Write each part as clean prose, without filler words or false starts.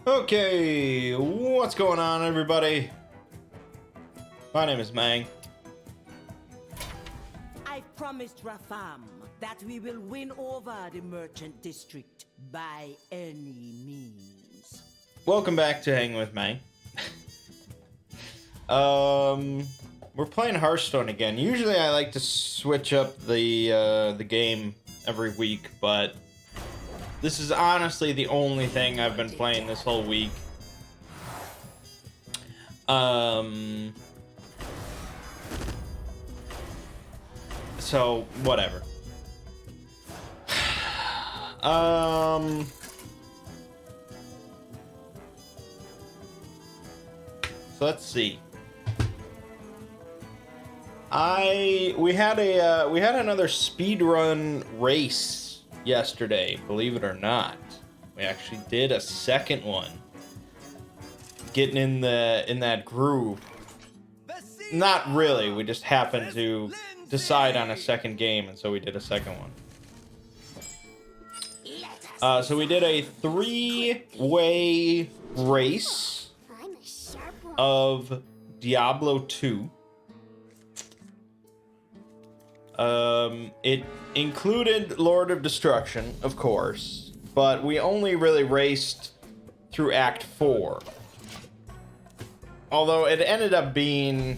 Okay, what's going on, everybody? My name is Mangg. I promised Rafam that we will win over the merchant district by any means. Welcome back to Hanging with Mangg. We're playing Hearthstone again. Usually I like to switch up the game every week, but this is honestly the only thing I've been playing this whole week. So whatever. So let's see. We had another speedrun race yesterday, believe it or not. We actually did a second one. Getting in that groove. Not really, we just happened to decide on a second game, and so we did a second one. So we did a 3-way race of Diablo 2. It included Lord of Destruction, of course, but we only really raced through Act 4. Although it ended up being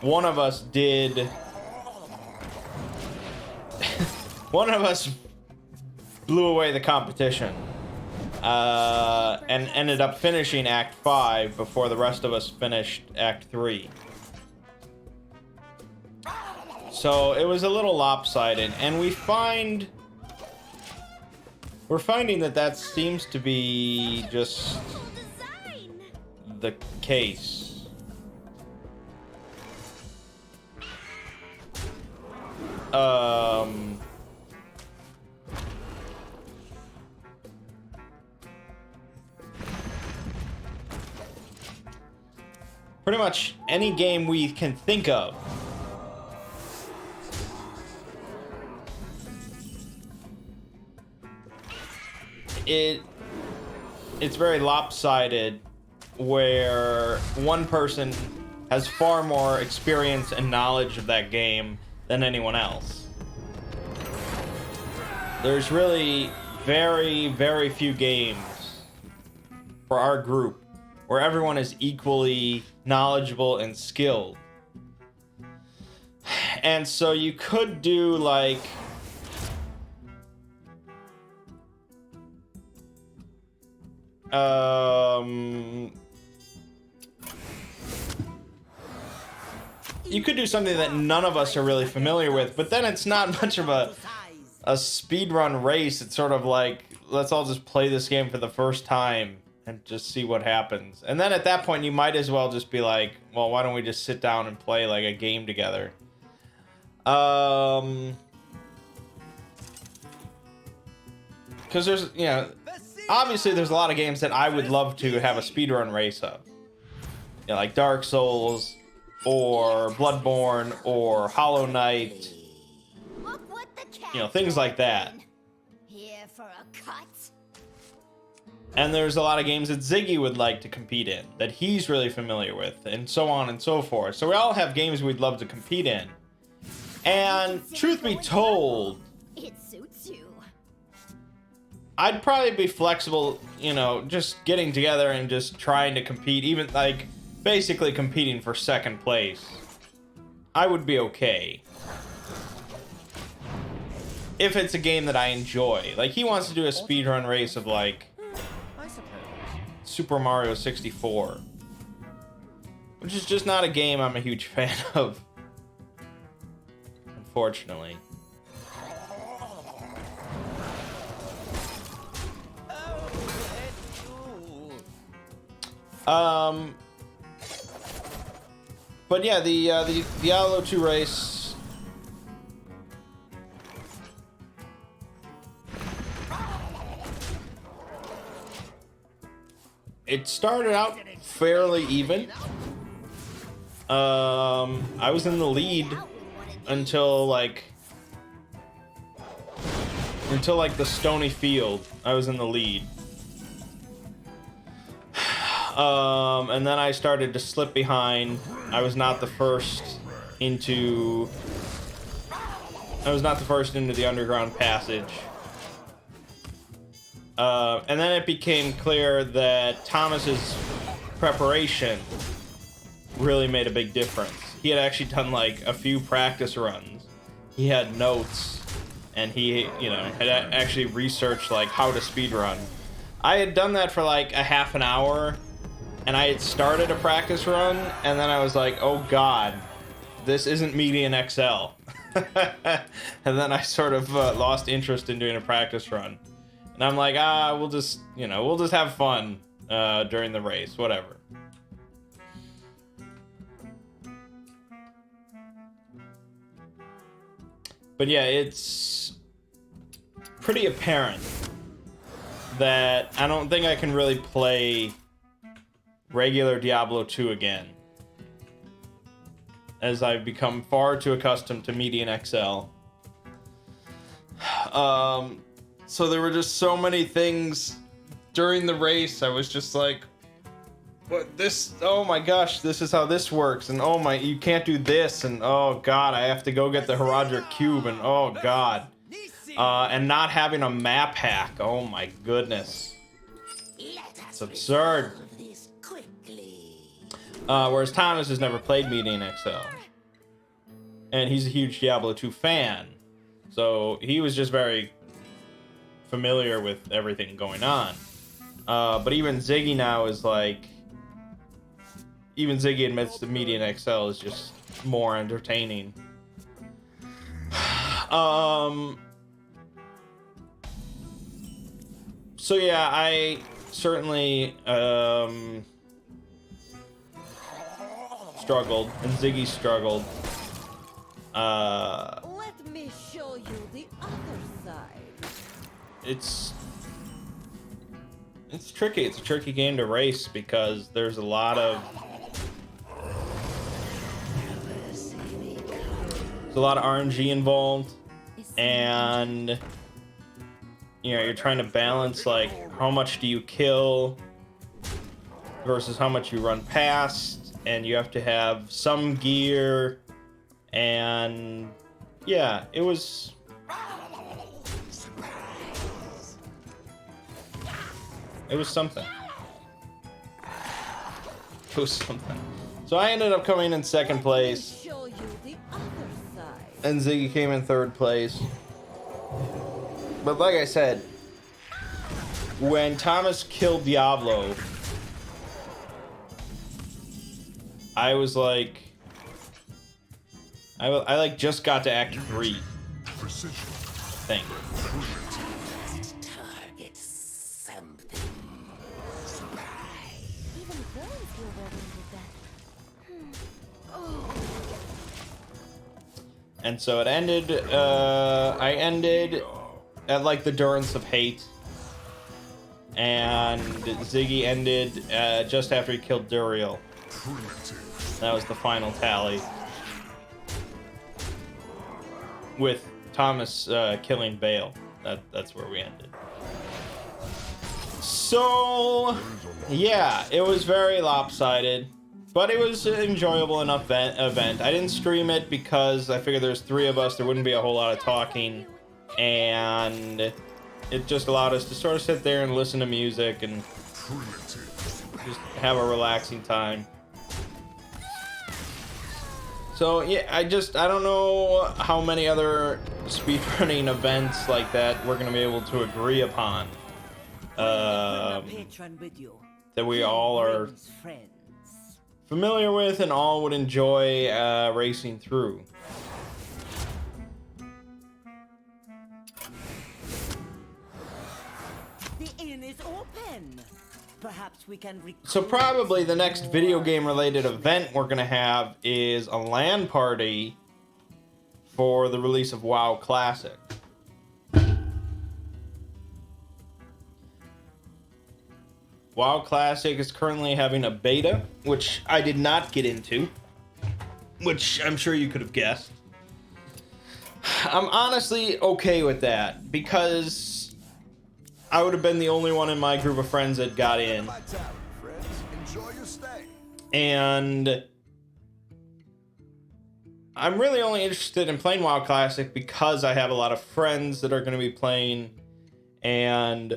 one of us did one of us blew away the competition and ended up finishing Act 5 before the rest of us finished Act 3. So it was a little lopsided, and we're finding that seems to be just the case. Pretty much any game we can think of. It's very lopsided, where one person has far more experience and knowledge of that game than anyone else. There's really very, very few games for our group where everyone is equally knowledgeable and skilled. And so you could do like you could do something that none of us are really familiar with, but then it's not much of a speedrun race. It's sort of like, let's all just play this game for the first time and just see what happens. And then at that point, you might as well just be like, well, why don't we just sit down and play like a game together? Because there's, you know, obviously there's a lot of games that I would love to have a speedrun race of. You know, like Dark Souls, or Bloodborne, or Hollow Knight. You know, things like that. Here for a cut. And there's a lot of games that Ziggy would like to compete in, that he's really familiar with, and so on and so forth. So we all have games we'd love to compete in. And truth be told, It suits you. I'd probably be flexible, you know, just getting together and just trying to compete, even like basically competing for second place. I would be okay. If it's a game that I enjoy. Like, he wants to do a speedrun race of like Super Mario 64, which is just not a game I'm a huge fan of, unfortunately. But yeah, the Diablo 2 race. It started out fairly even. I was in the lead until like until like the stony field, I was in the lead. And then I started to slip behind. I was not the first into the underground passage. And then it became clear that Thomas's preparation really made a big difference. He had actually done like a few practice runs. He had notes, and he, had actually researched like how to speedrun. I had done that for like a half an hour, and I had started a practice run, and then I was like, oh god, this isn't Median XL. And then I sort of lost interest in doing a practice run. And I'm like, we'll just have fun during the race, whatever. But yeah, it's pretty apparent that I don't think I can really play regular Diablo 2 again, as I've become far too accustomed to Median XL. So there were just so many things during the race. I was just like, what this? Oh my gosh, this is how this works. And oh my, you can't do this. And oh god, I have to go get the Herodric Cube. And oh god. And not having a map hack. Oh my goodness. It's absurd. Whereas Thomas has never played Median XL. And he's a huge Diablo 2 fan. So he was just very familiar with everything going on. But even Ziggy now is like... Even Ziggy admits that Median XL is just more entertaining. So yeah, I certainly struggled, and Ziggy struggled. Let me show you the other side. It's tricky. It's a tricky game to race because there's a lot of RNG involved, and you're trying to balance like how much do you kill versus how much you run past, and you have to have some gear, and yeah, it was something. It was something. So I ended up coming in second place, and Ziggy came in third place. But like I said, when Thomas killed Diablo, I was like, I like just got to Act 3. Thing. Target something. Even villains feel better with that. And so it ended, I ended at like the Durance of Hate, and Ziggy ended just after he killed Duriel. That was the final tally, with Thomas killing Bale. That's where we ended. So yeah, it was very lopsided, but it was an enjoyable enough event. I didn't stream it because I figured there's 3 of us, there wouldn't be a whole lot of talking, and it just allowed us to sort of sit there and listen to music and just have a relaxing time. So yeah, I don't know how many other speedrunning events like that we're gonna be able to agree upon. That we all are familiar with and all would enjoy racing through. The inn is open. Perhaps we can. So probably the next video game related event we're gonna have is a LAN party for the release of WoW Classic. WoW Classic is currently having a beta, which I did not get into, which I'm sure you could have guessed. I'm honestly okay with that because I would have been the only one in my group of friends that got in. Enjoy your stay. And I'm really only interested in playing WoW Classic because I have a lot of friends that are going to be playing, and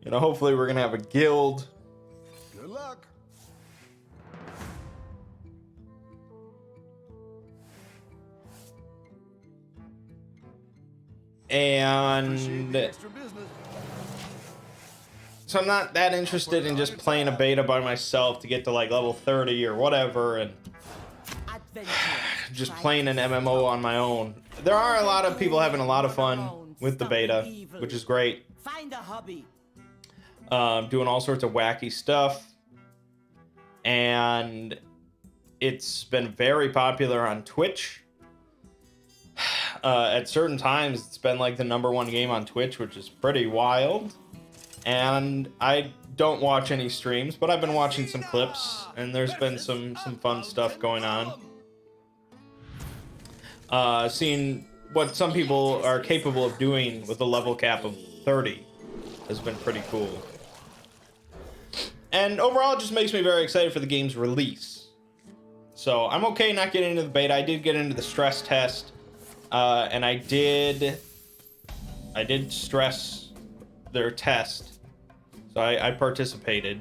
you know, hopefully we're going to have a guild. Good luck. And Extra business. so I'm not that interested in just playing a beta by myself to get to like level 30 or whatever and just playing an MMO on my own. There are a lot of people having a lot of fun with the beta, which is great. Find a hobby. Doing all sorts of wacky stuff. And it's been very popular on Twitch. At certain times, it's been like the #1 game on Twitch, which is pretty wild. And I don't watch any streams, but I've been watching some clips, and there's been some fun stuff going on. Seeing what some people are capable of doing with a level cap of 30 has been pretty cool. And overall, it just makes me very excited for the game's release. So I'm okay not getting into the beta. I did get into the stress test, and I did stress their test. So I participated.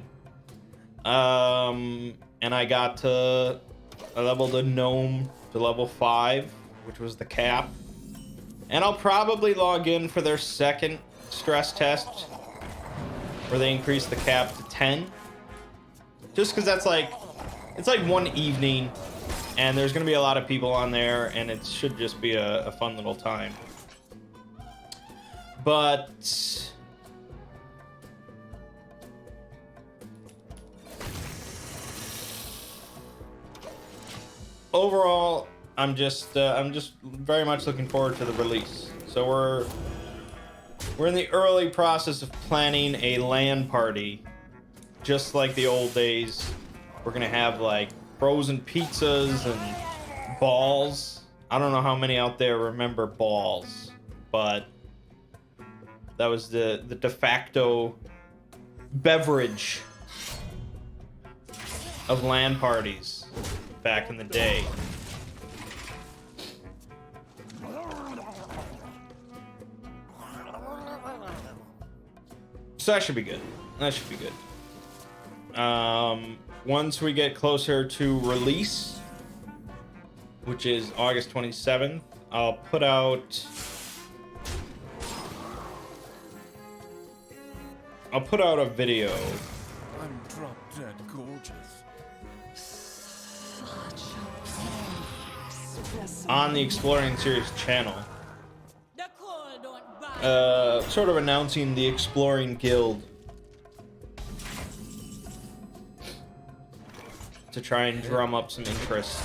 And I leveled a gnome to level 5, which was the cap. And I'll probably log in for their second stress test, where they increase the cap to 10. Just because that's like, it's like one evening, and there's going to be a lot of people on there, and it should just be a fun little time. But overall, I'm just very much looking forward to the release. So we're in the early process of planning a LAN party, just like the old days. We're gonna have like frozen pizzas and balls. I don't know how many out there remember balls, but that was the de facto beverage of LAN parties back in the day. So that should be good. That should be good. Once we get closer to release, which is August 27th, I'll put out a video I'm drop dead gorgeous. on the Exploring Series channel, The cold don't bite. sort of announcing the Exploring Guild, to try and drum up some interest.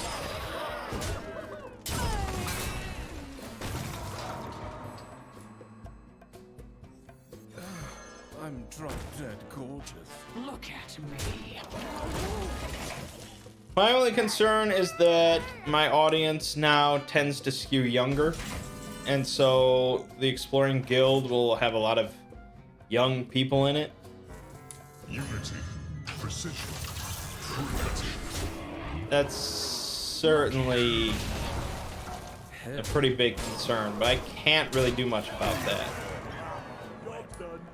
I'm drop dead gorgeous. Look at me. My only concern is that my audience now tends to skew younger, and so the Exploring Guild will have a lot of young people in it. Unity, precision, cruelty. That's certainly a pretty big concern, but I can't really do much about that.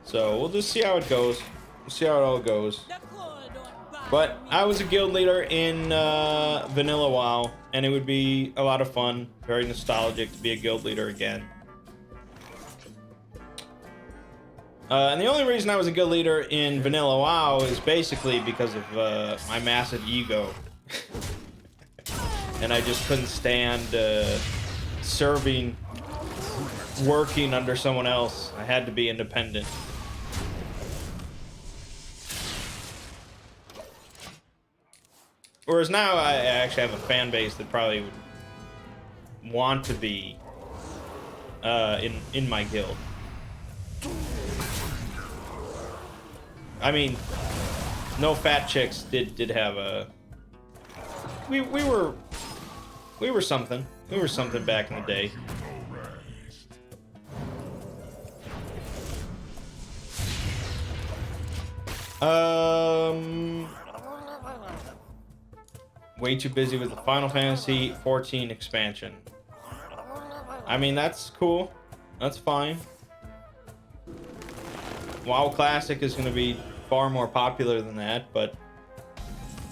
So we'll just see how it goes. We'll see how it all goes. The cold don't bite. But I was a guild leader in Vanilla WoW, and it would be a lot of fun, very nostalgic to be a guild leader again. And the only reason I was a guild leader in Vanilla WoW is basically because of my massive ego. And I just couldn't stand serving, working under someone else. I had to be independent. Whereas now I actually have a fan base that probably would want to be in my guild. I mean, no fat chicks did have a. We were something. We were something back in the day. Way too busy with the Final Fantasy 14 expansion. I mean, that's cool. That's fine. WoW Classic is going to be far more popular than that, but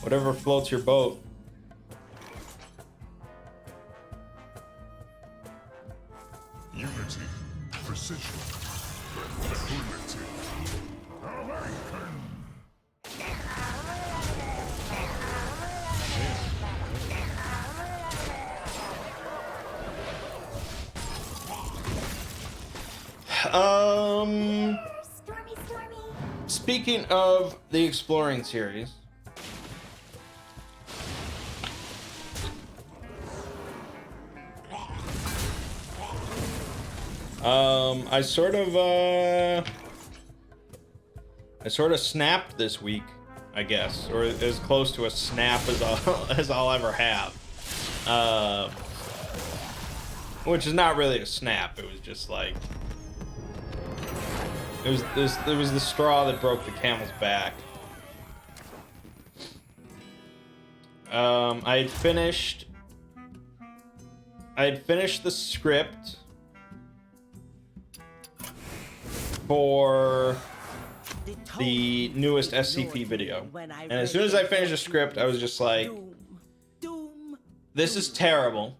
whatever floats your boat. Unity, precision, primitive, awaken. Stormy, stormy. Speaking of the exploring series, I sort of snapped this week, I guess, or as close to a snap as I'll ever have. Which is not really a snap. It was just like it was the straw that broke the camel's back. I had finished the script for the newest SCP video. And as soon as I finished the script, I was just like, this is terrible.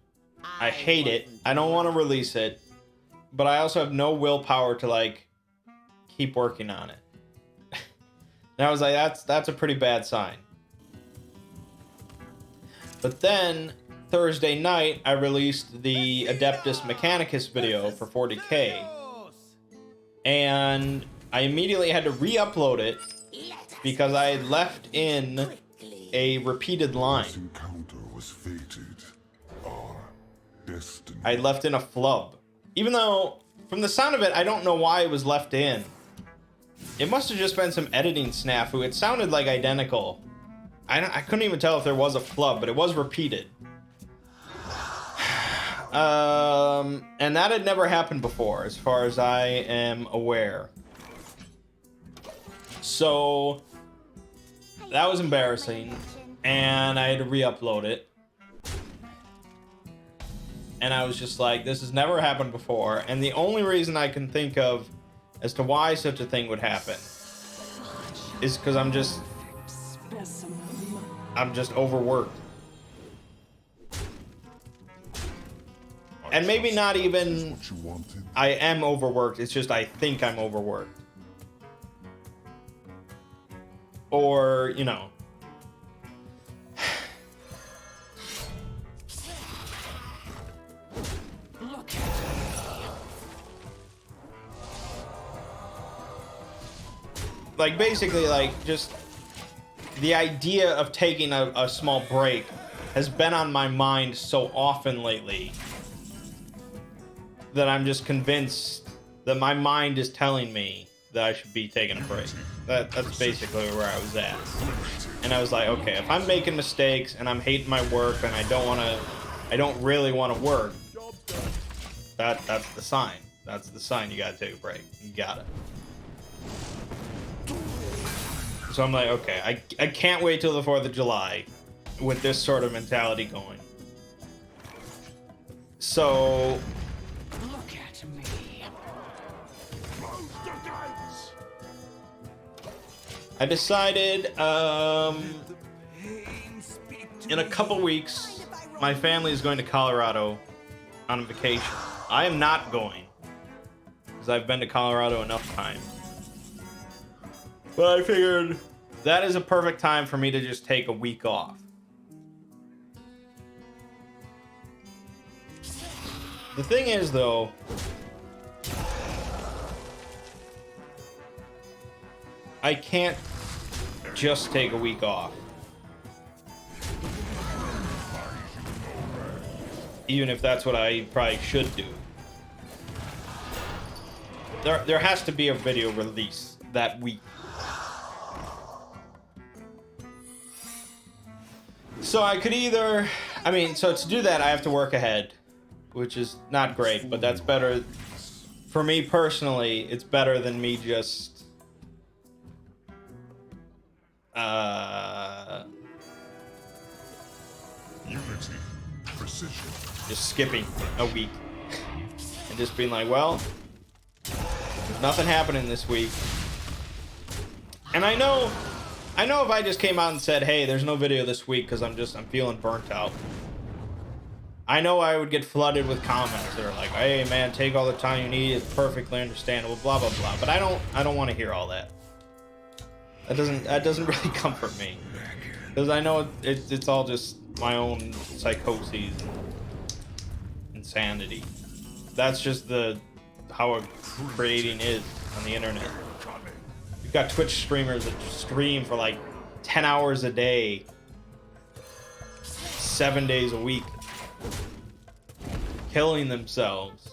I hate it. I don't want to release it. But I also have no willpower to, like, keep working on it. And I was like, that's a pretty bad sign. But then, Thursday night, I released the Adeptus Mechanicus video for 40K. And I immediately had to re-upload it because I had left in a repeated line. This encounter was fated. Our destiny. I left in a flub. Even though, from the sound of it, I don't know why it was left in. It must have just been some editing snafu. It sounded like identical. I couldn't even tell if there was a flub, but it was repeated. And that had never happened before, as far as I am aware. So, that was embarrassing, and I had to re-upload it. And I was just like, this has never happened before, and the only reason I can think of as to why such a thing would happen is because I'm just overworked. And maybe not even What you wanted. I am overworked, it's just I think I'm overworked. Or, you know. Like, basically, like, just the idea of taking a small break has been on my mind so often lately that I'm just convinced that my mind is telling me that I should be taking a break. That's basically where I was at. And I was like, okay, if I'm making mistakes and I'm hating my work and I don't really want to work, that's the sign. That's the sign you gotta take a break. You gotta. So I'm like, okay, I can't wait till the 4th of July with this sort of mentality going. So Look at me. I decided, in a couple weeks, my family is going to Colorado on a vacation. I am not going, because I've been to Colorado enough times. But I figured that is a perfect time for me to just take a week off. The thing is, though, I can't just take a week off. Even if that's what I probably should do. There has to be a video release that week. So I could either, so to do that I have to work ahead, which is not great, but that's better. For me personally, it's better than me just Unity. Precision. Just skipping a week and just being like, well, there's nothing happening this week. And I know if I just came out and said, hey, there's no video this week because I'm feeling burnt out, I know I would get flooded with comments that are like, hey man, take all the time you need, it's perfectly understandable, blah blah blah. But I don't want to hear all that. That doesn't really comfort me, because I know it's all just my own psychoses and insanity. That's just how creating is on the internet. You've got Twitch streamers that stream for like 10 hours a day, 7 days a week, killing themselves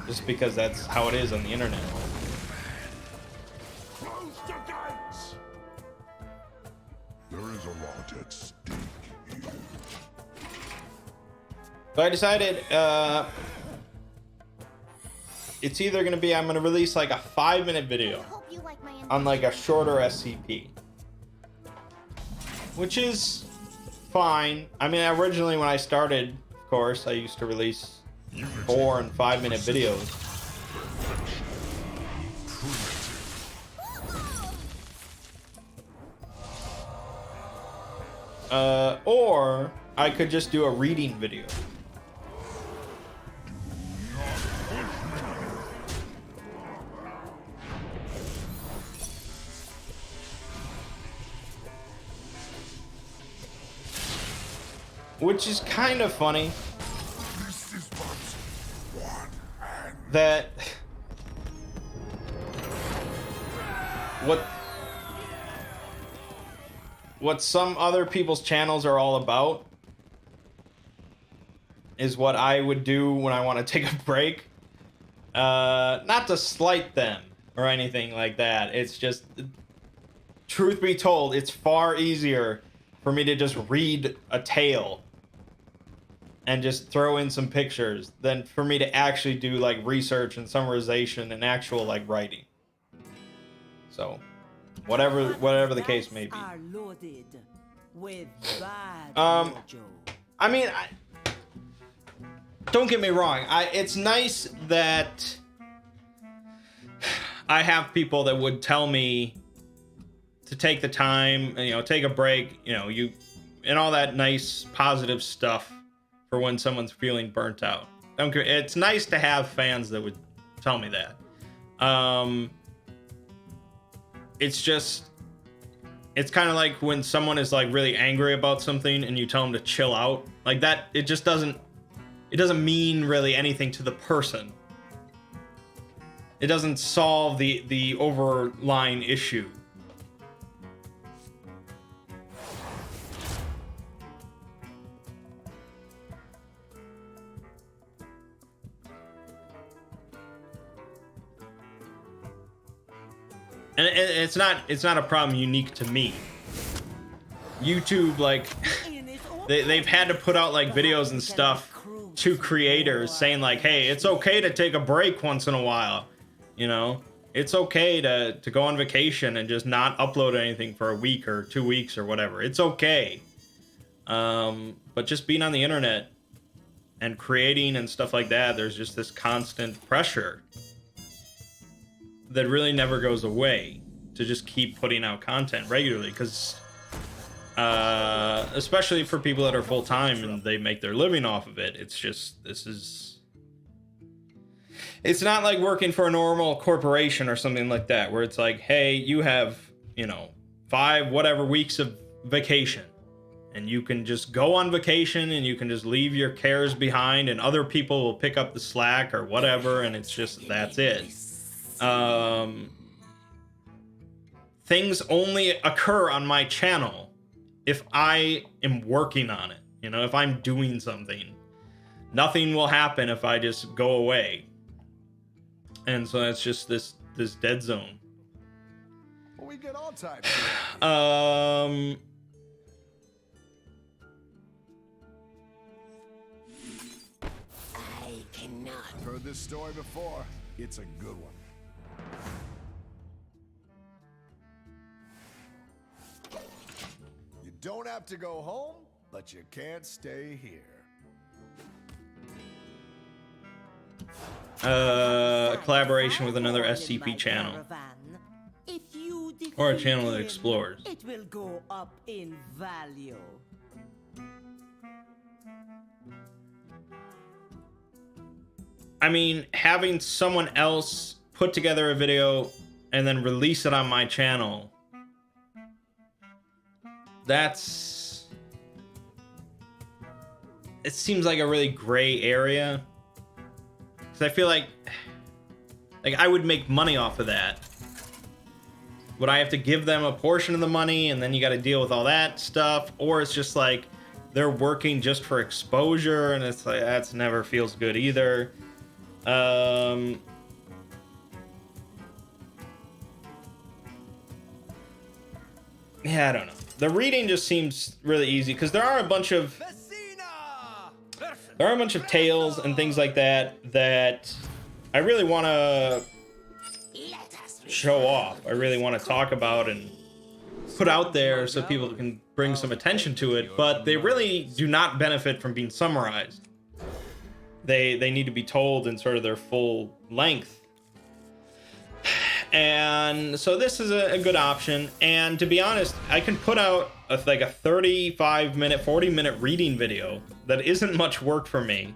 just because that's how it is on the internet. Close the gates. There is a lot at stake here. So I decided it's either going to be I'm going to release like a 5-minute video Hope you like my on like a shorter SCP, which is fine. I mean, originally when I started, of course, I used to release 4 and 5-minute videos. Or I could just do a reading video. Which is kind of funny This is but one hand. that what some other people's channels are all about is what I would do when I want to take a break. Not to slight them or anything like that. It's just, truth be told, it's far easier for me to just read a tale and just throw in some pictures than for me to actually do like research and summarization and actual like writing. So, whatever the case may be. Are loaded with bad Um, mojo. I mean, don't get me wrong. It's nice that I have people that would tell me to take the time, you know, take a break, you know, and all that nice positive stuff for when someone's feeling burnt out. It's nice to have fans that would tell me that. It's just, it's kind of like when someone is like really angry about something and you tell them to chill out like that. It just doesn't mean really anything to the person. It doesn't solve the overlying issue. And it's not a problem unique to me. YouTube, like, they've had to put out like videos and stuff to creators saying like, hey, it's okay to take a break once in a while, you know, it's okay to go on vacation and just not upload anything for a week or 2 weeks or whatever. It's okay. But just being on the internet and creating and stuff like that, there's just this constant pressure that really never goes away to just keep putting out content regularly, because especially for people that are full-time and they make their living off of it, it's just, it's not like working for a normal corporation or something like that, where it's like, hey, you have, you know, 5 whatever weeks of vacation and you can just go on vacation and you can just leave your cares behind and other people will pick up the slack or whatever, and it's just, that's it. Things only occur on my channel if I am working on it, you know, if I'm doing something. Nothing will happen if I just go away. And so that's just this dead zone. Well, we get all types. I cannot. Heard this story before. It's a good one. have to go home, but you can't stay here. A collaboration with another SCP channel. If you Or a defeat channel that him, explores. It will go up in value. I mean, having someone else put together a video and then release it on my channel, that's... It seems like a really gray area. Because I feel like I would make money off of that. Would I have to give them a portion of the money and then you got to deal with all that stuff? Or it's just like they're working just for exposure and it's like that's never feels good either. Yeah, I don't know. The reading just seems really easy because there are a bunch of tales and things like that I really want to show off. I really want to talk about and put out there so people can bring some attention to it, but they really do not benefit from being summarized. They need to be told in sort of their full length. And so this is a good option. And to be honest, I can put out a 35-minute, 40-minute reading video that isn't much work for me.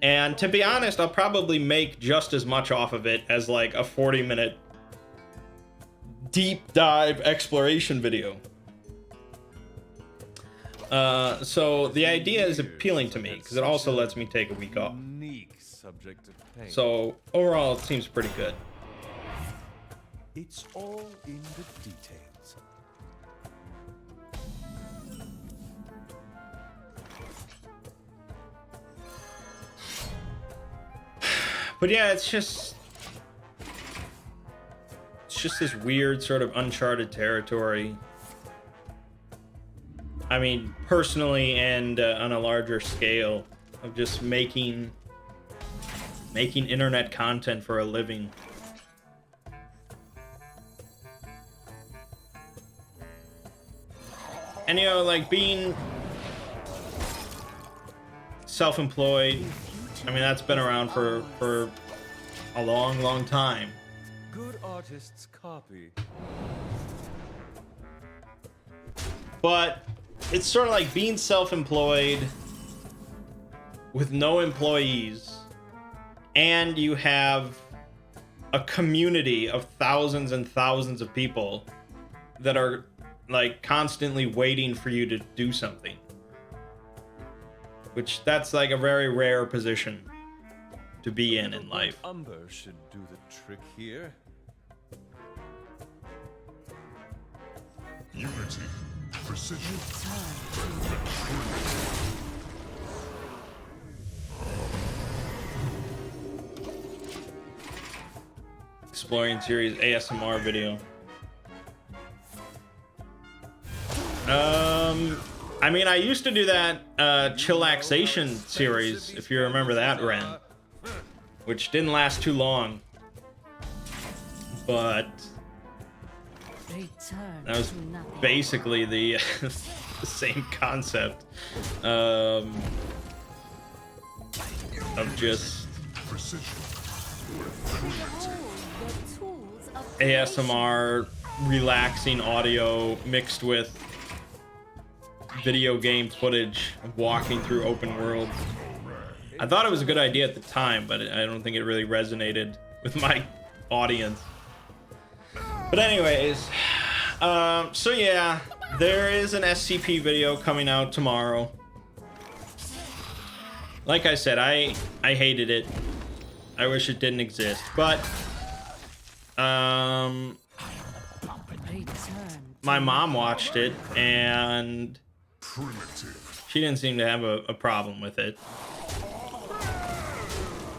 And to be honest, I'll probably make just as much off of it as like a 40-minute deep dive exploration video. So the idea is appealing to me because it also lets me take a week off. So overall, it seems pretty good. It's all in the details. But yeah, it's just this weird sort of uncharted territory. I mean, personally and on a larger scale of just making internet content for a living. And, you know, like, being self-employed, I mean, that's been around for a long, long time. Good artists copy. But it's sort of like being self-employed with no employees, and you have a community of thousands and thousands of people that are like constantly waiting for you to do something, which that's like a very rare position to be in life. Umber should do the trick here. Unity, precision, Exploring series ASMR video. I mean, I used to do that chillaxation series, if you remember that, Ren, which didn't last too long, but that was basically the, the same concept of just ASMR relaxing audio mixed with video game footage of walking through open worlds. I thought it was a good idea at the time, but I don't think it really resonated with my audience. But anyways, so yeah, there is an SCP video coming out tomorrow. Like I said, I hated it. I wish it didn't exist, but my mom watched it and she didn't seem to have a problem with it.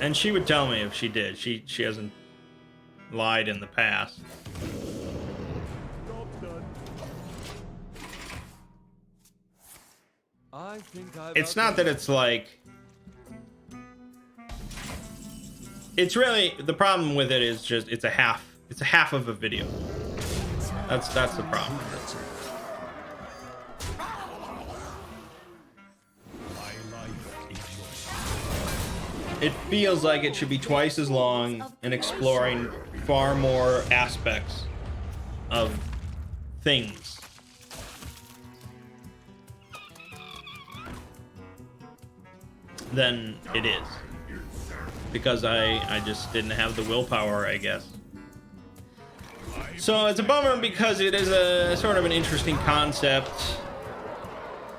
And she would tell me if she did. She hasn't lied in the past. It's not that it's like... It's really... The problem with it is just it's a half of a video. That's the problem. it feels like it should be twice as long and exploring far more aspects of things. Than it is. Because I just didn't have the willpower, I guess. So it's a bummer because it is a sort of an interesting concept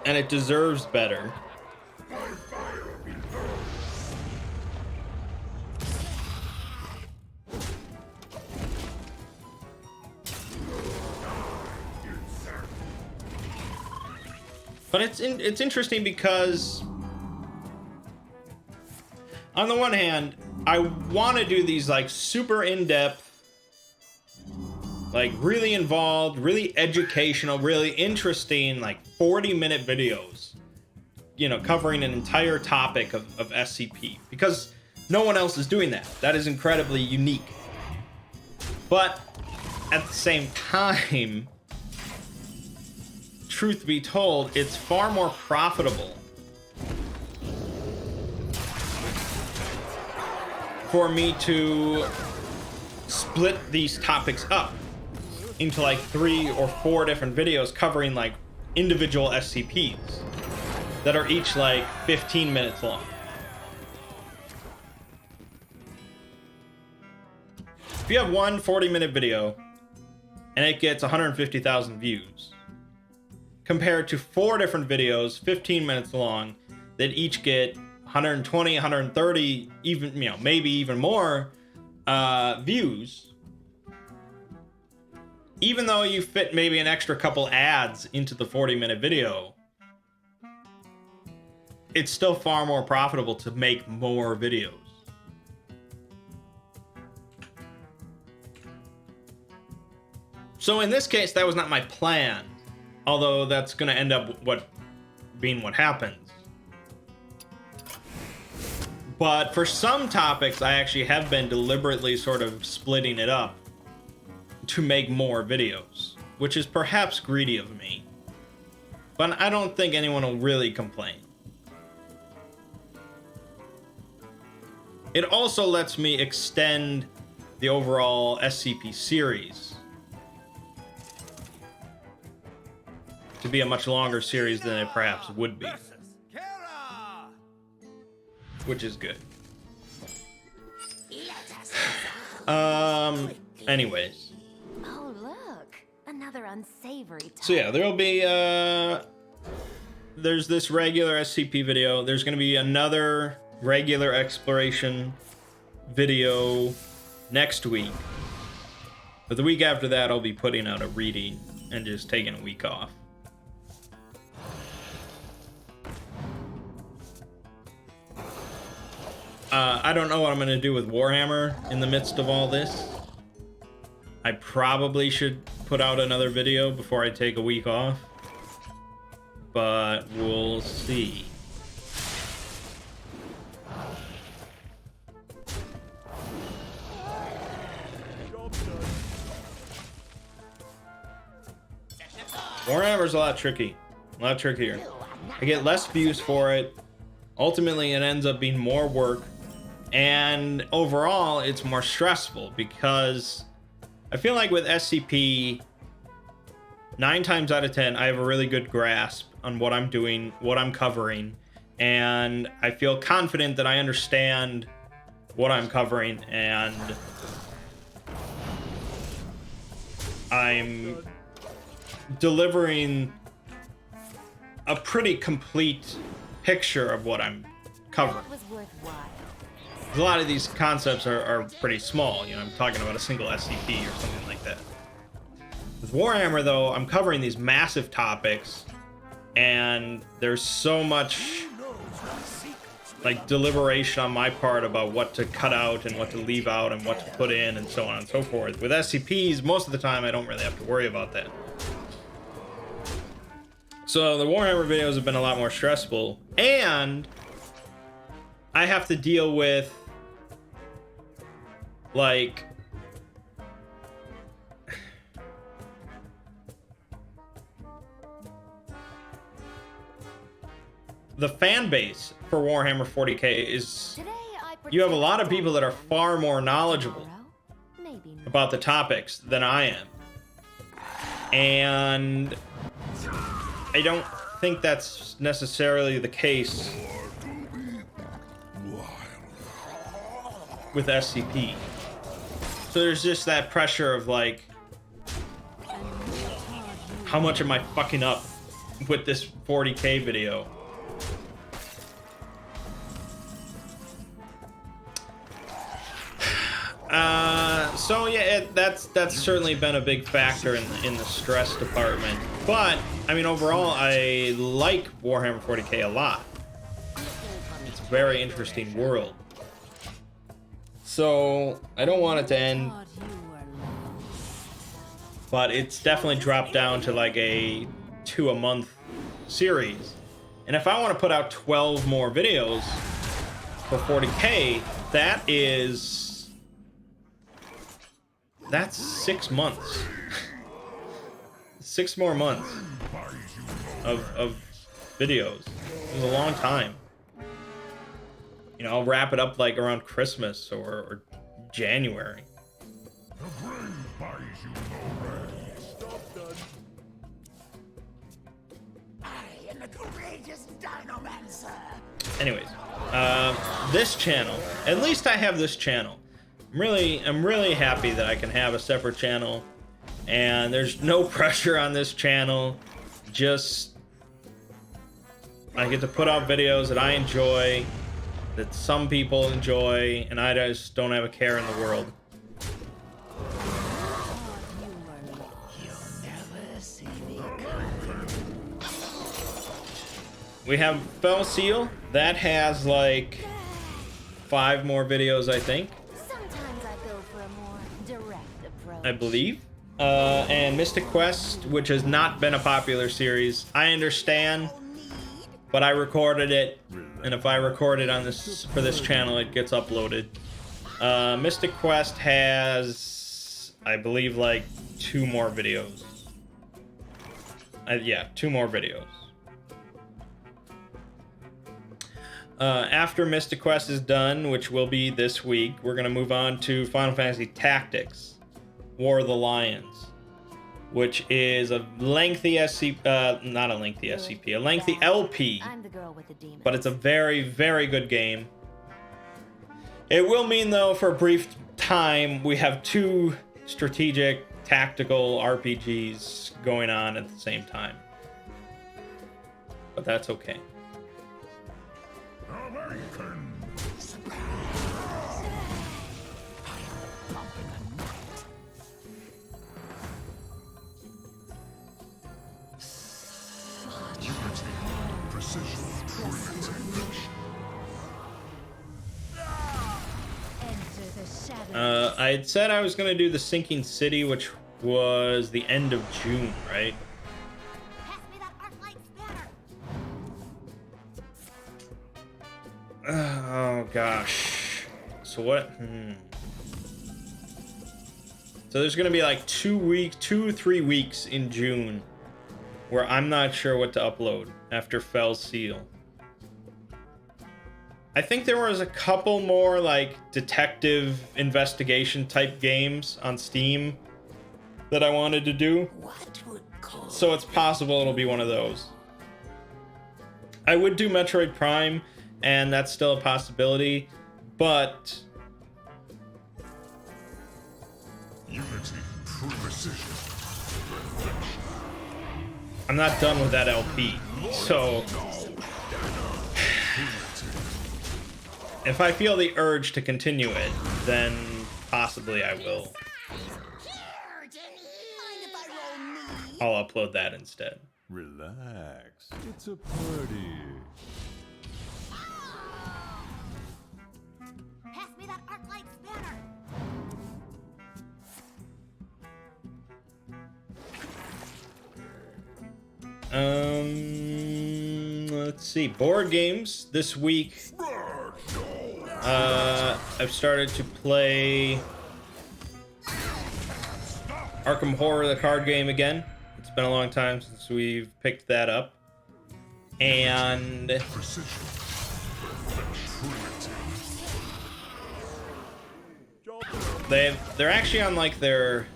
and it deserves better. But it's interesting because on the one hand, I want to do these like super in-depth, like really involved, really educational, really interesting, like 40-minute videos, you know, covering an entire topic of SCP, because no one else is doing that. That is incredibly unique. But at the same time, truth be told, it's far more profitable for me to split these topics up into like 3 or 4 different videos covering like individual SCPs that are each like 15 minutes long. If you have one 40-minute video and it gets 150,000 views, compared to 4 different videos, 15 minutes long, that each get 120, 130, even, you know, maybe even more views, even though you fit maybe an extra couple ads into the 40-minute video, it's still far more profitable to make more videos. So in this case, that was not my plan, although that's going to end up being what happens. But for some topics, I actually have been deliberately sort of splitting it up to make more videos, which is perhaps greedy of me, but I don't think anyone will really complain. It also lets me extend the overall SCP series to be a much longer series than it perhaps would be, which is good. Anyways. Oh, look. Another unsavory type. So yeah, there'll be, there's this regular SCP video. There's going to be another regular exploration video next week. But the week after that, I'll be putting out a reading and just taking a week off. I don't know what I'm going to do with Warhammer in the midst of all this. I probably should put out another video before I take a week off, but we'll see. Warhammer's a lot trickier. I get less views for it. Ultimately, it ends up being more work, and overall, it's more stressful because I feel like with SCP, 9 times out of 10, I have a really good grasp on what I'm doing, what I'm covering, and I feel confident that I understand what I'm covering, and I'm delivering a pretty complete picture of what I'm covering. That was worthwhile. A lot of these concepts are pretty small. You know, I'm talking about a single SCP or something like that. With Warhammer, though, I'm covering these massive topics, and there's so much like deliberation on my part about what to cut out and what to leave out and what to put in and so on and so forth. With SCPs, most of the time, I don't really have to worry about that. So the Warhammer videos have been a lot more stressful, and I have to deal with like the fan base for Warhammer 40k is Today I you have a lot of people that are far more knowledgeable Maybe not. about the topics than I am. And I don't think that's necessarily the case with SCP. So there's just that pressure of like, how much am I fucking up with this 40K video? So yeah, that's certainly been a big factor in the stress department. But I mean, overall, I like Warhammer 40K a lot. It's a very interesting world. So I don't want it to end, but it's definitely dropped down to like a 2 a month series. And if I want to put out 12 more videos for 40K, that's 6 months. 6 more months of videos. It was a long time. You know, I'll wrap it up like around Christmas or January. Anyways, this channel, at least I have this channel. I'm really happy that I can have a separate channel, and there's no pressure on this channel. Just I get to put out videos that I enjoy, that some people enjoy, and I just don't have a care in the world. We have Fell Seal. That has like 5 more videos, I think. Sometimes I go for a more direct approach. I believe. And Mystic Quest, which has not been a popular series. I understand, but I recorded it, and if I record it on this for this channel, it gets uploaded. Mystic Quest has, I believe, like 2 more videos. Yeah, 2 more videos. After Mystic Quest is done, which will be this week, we're going to move on to Final Fantasy Tactics, War of the Lions, which is a lengthy not a lengthy SCP, a lengthy LP, I'm the girl with the demons. but it's a very, very good game. It will mean, though, for a brief time, we have 2 strategic, tactical RPGs going on at the same time. But that's okay. I had said I was going to do the Sinking City, which was the end of June, right? Pass me that arc-light spanner. Oh, gosh. So what? So there's going to be like 2-3 weeks in June where I'm not sure what to upload after Fell Seal. I think there was a couple more like detective investigation type games on Steam that I wanted to do. So it's possible it'll be one of those. I would do Metroid Prime, and that's still a possibility, but Unity, precision, I'm not done with that LP. So if I feel the urge to continue it, then possibly I will. I'll upload that instead. Relax. It's a party. Pass me that arc-light spanner. Let's see. Board games this week. I've started to play Arkham Horror, the card game, again. It's been a long time since we've picked that up. And They're actually on like their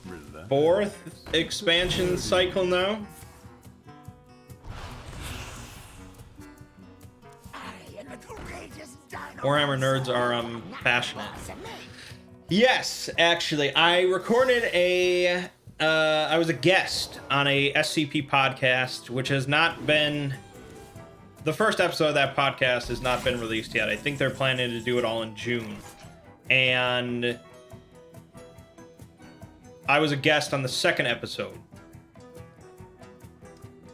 Relax. 4th expansion cycle now. Warhammer nerds are passionate. Yes, actually, I recorded I was a guest on a SCP podcast, which has not been. The first episode of that podcast has not been released yet. I think they're planning to do it all in June. And I was a guest on the second episode.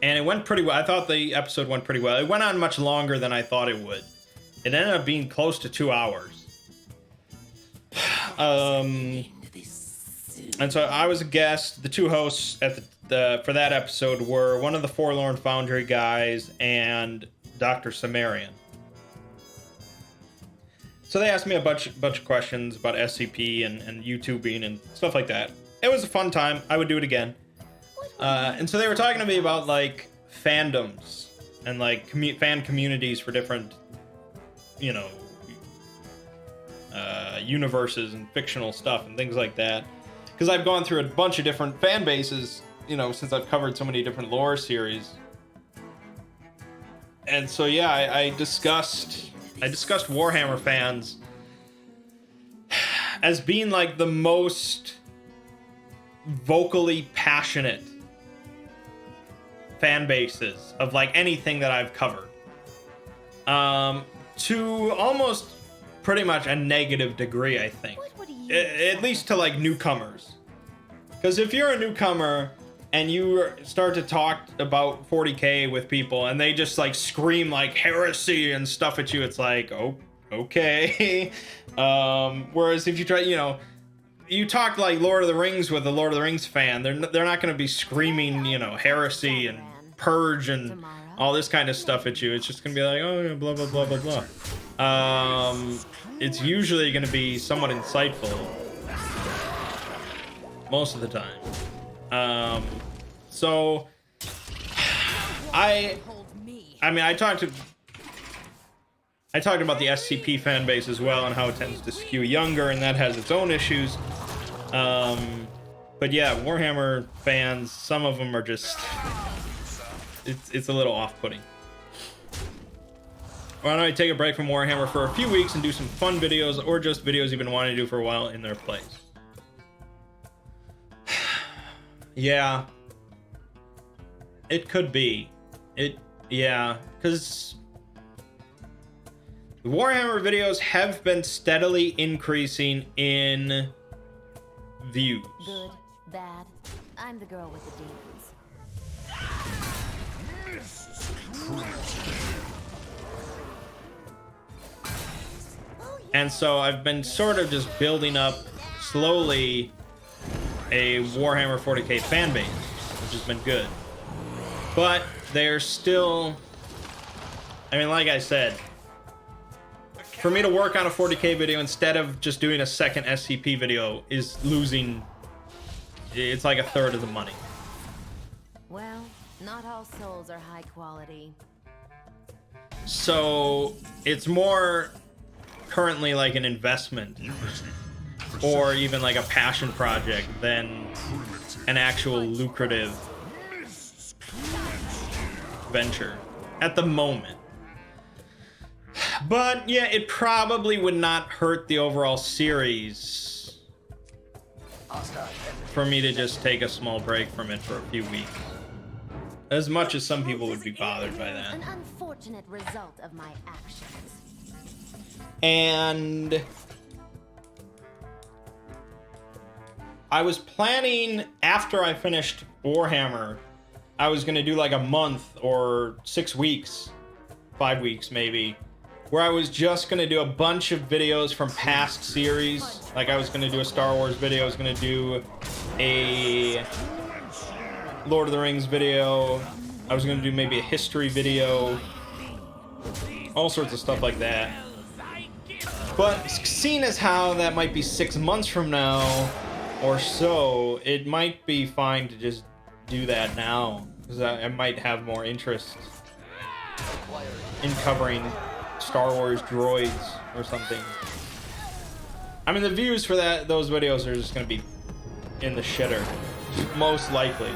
And it went pretty well. I thought the episode went pretty well. It went on much longer than I thought it would. It ended up being close to 2 hours. And so I was a guest. The two hosts at for that episode were one of the Forlorn Foundry guys and Dr. Sumerian. So they asked me a bunch of questions about SCP and YouTubing and stuff like that. It was a fun time. I would do it again. And so they were talking to me about like fandoms and like fan communities for different, you know, universes and fictional stuff and things like that. Because I've gone through a bunch of different fan bases, you know, since I've covered so many different lore series. And so yeah, I discussed Warhammer fans as being like the most vocally passionate fan bases of like anything that I've covered. To almost pretty much a negative degree, I think. At least to like newcomers. Because if you're a newcomer and you start to talk about 40K with people and they just like scream like heresy and stuff at you, it's like, oh, okay. Whereas if you try, you know, you talk like Lord of the Rings with a Lord of the Rings fan, they're not going to be screaming, you know, heresy and purge and all this kind of stuff at you. It's just going to be like, oh, yeah, blah, blah, blah, blah, blah. It's usually going to be somewhat insightful most of the time. So I mean, I talked about the SCP fan base as well and how it tends to skew younger, and that has its own issues. But yeah, Warhammer fans, some of them are just, it's a little off-putting. Why don't I take a break from Warhammer for a few weeks and do some fun videos, or just videos you've been wanting to do for a while in their place? Yeah. It could be. Yeah, because the Warhammer videos have been steadily increasing in views. Good, bad. I'm the girl with the demons. And so I've been sort of just building up slowly a Warhammer 40K fan base, which has been good. But they're still, I mean, like I said, for me to work on a 40K video instead of just doing a second SCP video is losing, it's like a third of the money. Well, not all souls are high quality. So it's more currently like an investment or even like a passion project than an actual lucrative venture at the moment. But yeah, it probably would not hurt the overall series for me to just take a small break from it for a few weeks. As much as some people would be bothered by that. An unfortunate result of my actions. And I was planning, after I finished Warhammer, I was going to do like a month or 6 weeks, 5 weeks maybe, where I was just going to do a bunch of videos from past series. Like I was going to do a Star Wars video, I was going to do a Lord of the Rings video, I was going to do maybe a history video, all sorts of stuff like that. But seeing as how that might be 6 months from now or so, it might be fine to just do that now, because I might have more interest in covering Star Wars droids or something. I mean, the views for those videos are just gonna be in the shitter, most likely.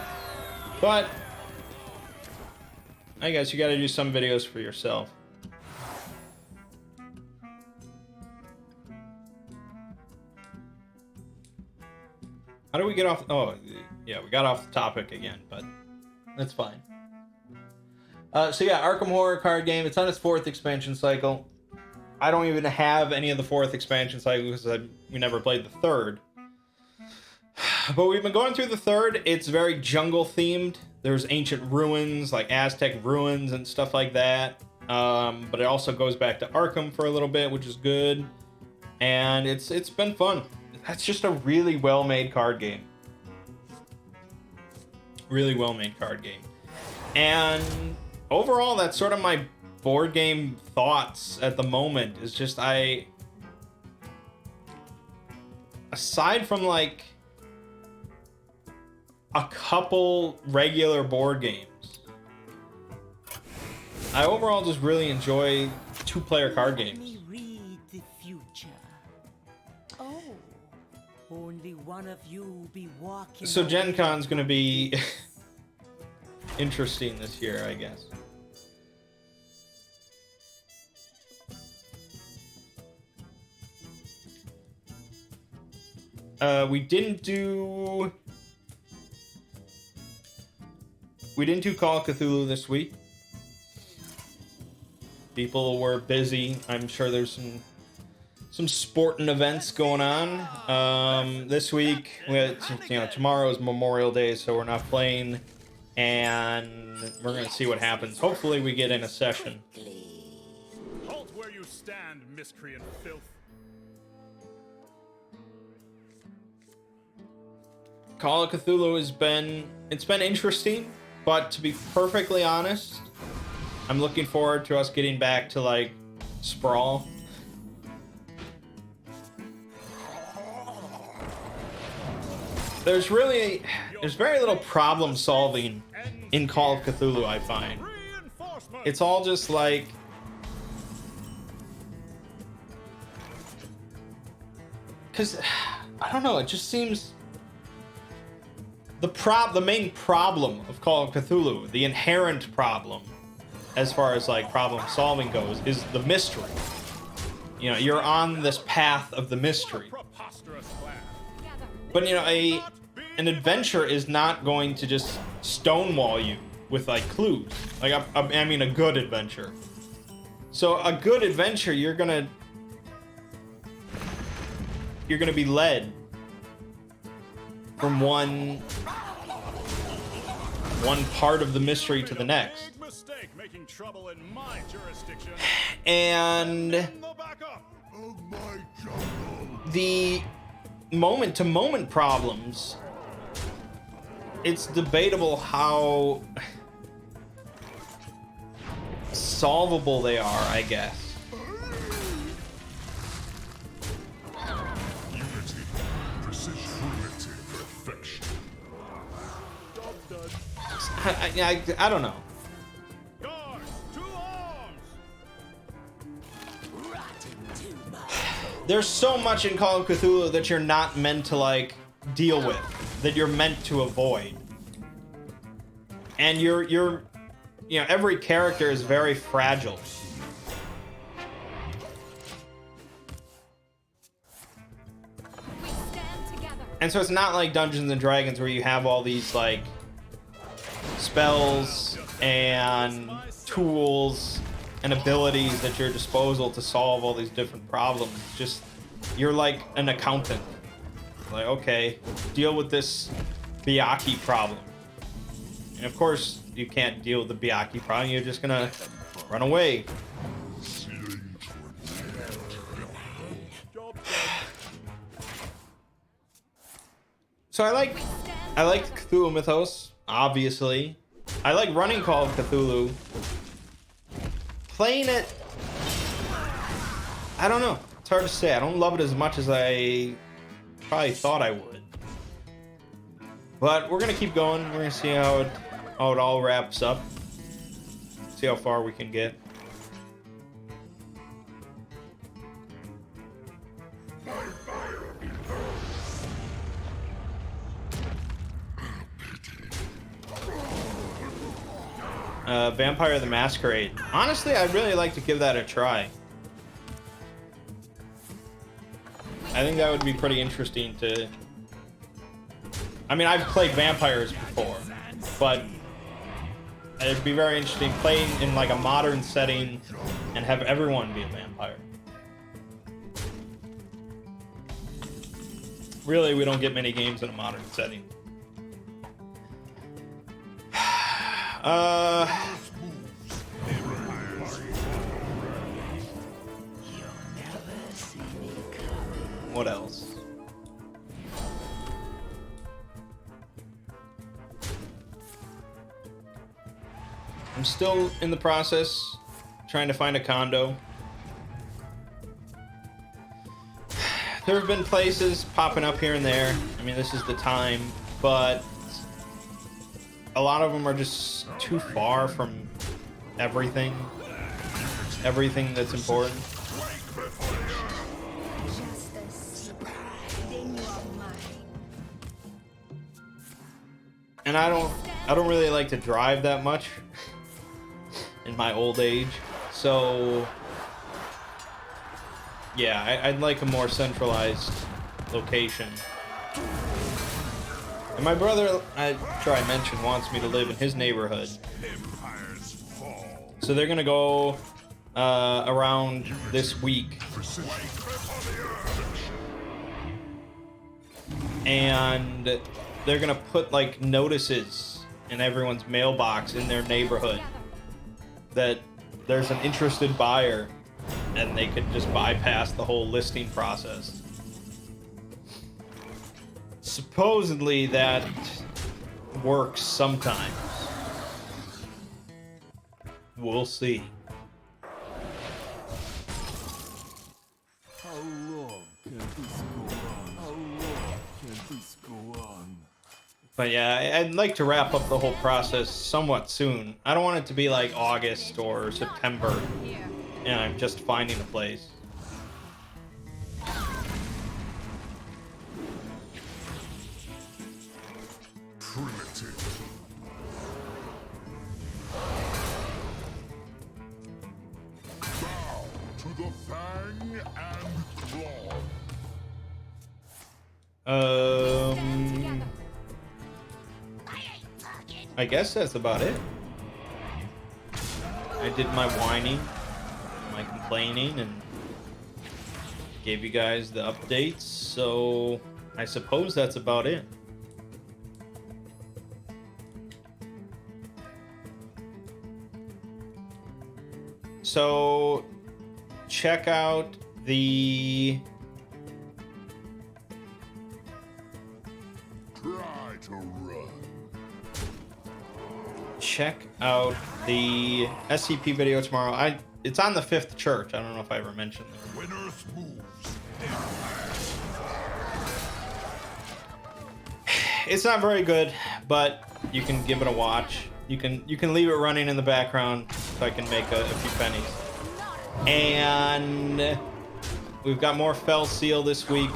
But I guess you gotta do some videos for yourself. How do we get off? Oh, yeah, we got off the topic again, but that's fine. So yeah, Arkham Horror card game. It's on its 4th expansion cycle. I don't even have any of the 4th expansion cycle because we never played the 3rd. But we've been going through the 3rd. It's very jungle themed. There's ancient ruins, like Aztec ruins and stuff like that. But it also goes back to Arkham for a little bit, which is good. And it's been fun. That's just a really well-made card game. Really well-made card game. And overall, that's sort of my board game thoughts at the moment. Is just aside from like a couple regular board games, I overall just really enjoy 2-player card Let games. me read the future. Oh, only one of you be walking. So Gen away Con's gonna from be this. interesting this year, I guess. We didn't do Call of Cthulhu this week. People were busy. I'm sure there's some sporting events going on. This week, tomorrow is Memorial Day, so we're not playing, and we're gonna see what happens. Hopefully, we get in a session. Halt where you stand, miscreant filth. Call of Cthulhu has been interesting, but to be perfectly honest, I'm looking forward to us getting back to like Sprawl. There's very little problem solving in Call of Cthulhu, I find. It's all just like because I don't know, it just seems the main problem of Call of Cthulhu, the inherent problem as far as like problem solving goes, is the mystery. You know, you're on this path of the mystery. But you know, an adventure is not going to just stonewall you with like clues. Like I mean a good adventure. So a good adventure, you're gonna be led from one part of the mystery to the next. And the moment-to-moment problems, it's debatable how solvable they are, I guess. Unity, precision, perfection. I don't know. There's so much in Call of Cthulhu that you're not meant to like deal with, that you're meant to avoid. And you know, every character is very fragile. And so it's not like Dungeons and Dragons where you have all these like spells and tools and abilities at your disposal to solve all these different problems. Just you're like an accountant. Like, okay, deal with this Byakhee problem. And of course, you can't deal with the Byakhee problem. You're just gonna run away. So I like Cthulhu Mythos, obviously. I like running Call of Cthulhu. Playing it, I don't know. It's hard to say. I don't love it as much as I probably thought I would. But we're gonna keep going. We're gonna see how it all wraps up. See how far we can get. Bye-bye. Vampire the Masquerade. Honestly, I'd really like to give that a try. I think that would be pretty interesting to... I mean, I've played vampires before, but it'd be very interesting playing in like a modern setting and have everyone be a vampire. Really, we don't get many games in a modern setting. What else? I'm still in the process trying to find a condo. There have been places popping up here and there. I mean, this is the time, but a lot of them are just too far from everything that's important. And I don't really like to drive that much in my old age, so yeah, I'd like a more centralized location. And my brother, I'm sure I mentioned, wants me to live in his neighborhood. So they're gonna go around this week. And they're gonna put like notices in everyone's mailbox in their neighborhood that there's an interested buyer, and they could just bypass the whole listing process. Supposedly that works sometimes. We'll see. How long can this go on? How long can this go on? But yeah, I'd like to wrap up the whole process somewhat soon. I don't want it to be like August or September and I'm just finding a place. Primitive. Bow to the fang and claw. I guess that's about it. I did my whining, my complaining, and gave you guys the updates, so I suppose that's about it. So check out the Try to run. check out the SCP video tomorrow. It's on the 5th church. I don't know if I ever mentioned that. When Earth moves, It's not very good, but you can give it a watch. You can leave it running in the background so I can make a few pennies. And we've got more Fell Seal this week.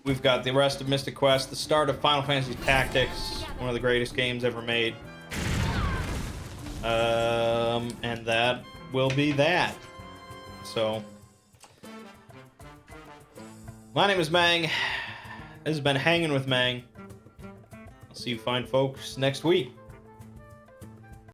We've got the rest of Mystic Quest, the start of Final Fantasy Tactics, one of the greatest games ever made. And that will be that. So, my name is Mangg. This has been Hanging with Mangg. I'll see you fine folks next week.